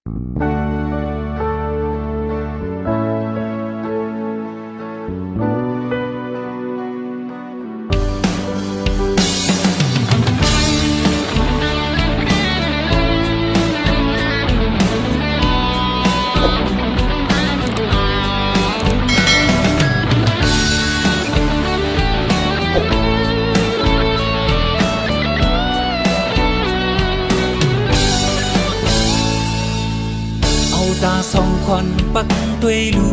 ตาสองคนปักตัวลู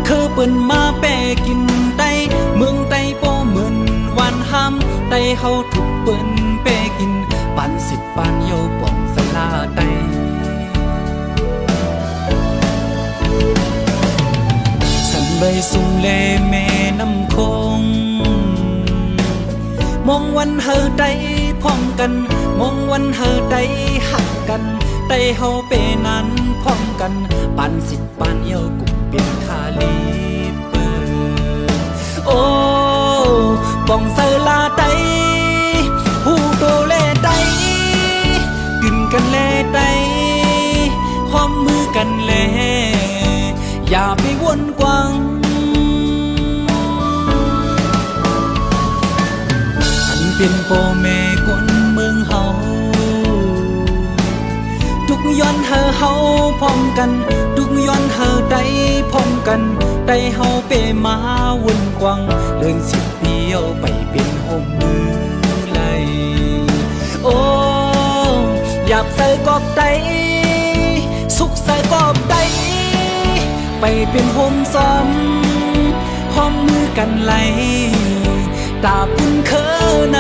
เคอเปิ้นมาแปกินไตเมืองไตโปเหมือนวันห้ำไตเฮาถูกเปิ้นแปกินปันสิบปันโยป่องสลาไตสันใบสุงเลแม่น้ำคงมองวันเฮอไตพร้อมกันมองวันเฮอไตหักกันไตเฮาเปนั้นพร้อมกันปันสิบปันเยากุ่มเป็นคาลีเปิดโอ้ป่องเซลาไตผู้โตเลไตกินกันเลไตพร้อมมือกันเลอย่าไปวนกวางอันเป็นโปแม่คนเมืองเฮาทุกย้อนเฮอเฮาพร้อมกันทุกย้อนเฮอไตพร้อมกันไตเฮาเปมาวนกวางเลื่อนสิบเดียวไปเป็นโฮมมือไหลโอ้หยาบใส่กอบไตสุกใส่กอบไตไปเป็นโฮมซ้อมพร้อมมือกันไหลตาปุ่นเคอใน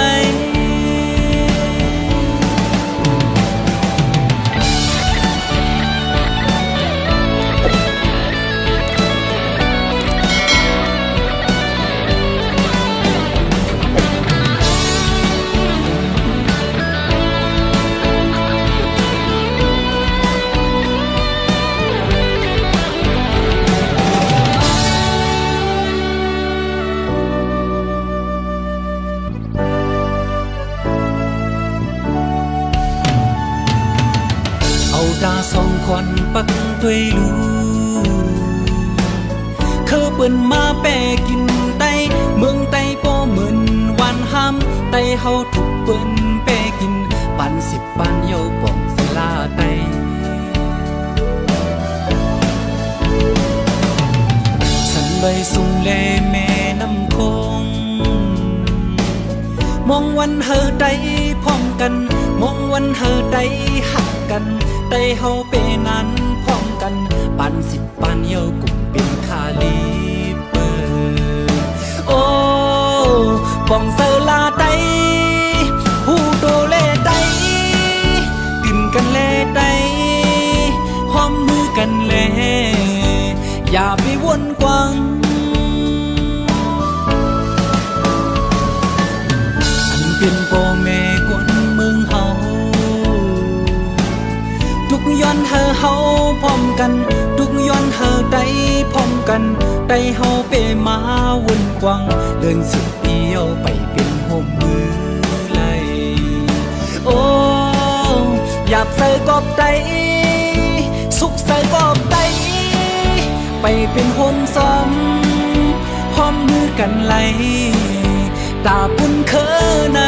ตาสองคนปักตัวลูเคอเปิ้นมาแปกินไตเมืองไตโปเหมือนวันห้ำไตเฮาถูกเปิ้นแปกินปันสิบปันโยป่องสลาไตสันใบสุงเลแม่น้ำคงมองวันเฮอไตพร้อมกันมองวันเฮอไตหักกันไตเฮาเปนั้นพร้อมกันปันสิบปันเยากุ่มเป็นคาลีเปิดโอ้ป่องเซลาไตผู้โตเลไตกินกันเลไตพร้อมมือกันเลอย่าไปวนกวางอันเป็นพ่อแม่คนเมืองเฮาทุกย้อนเฮอเฮาพร้อมกันทุกย้อนเฮอไตพร้อมกันไตเฮาเปมาวนกวางเดินสุดเดียวไปเป็นโฮมมือไหลโอ้หยาบใส่กอบไตสุกใส่กอบไตไปเป็นโฮมซ้อมพร้อมมือกันไหลตาปุ่นเคอใน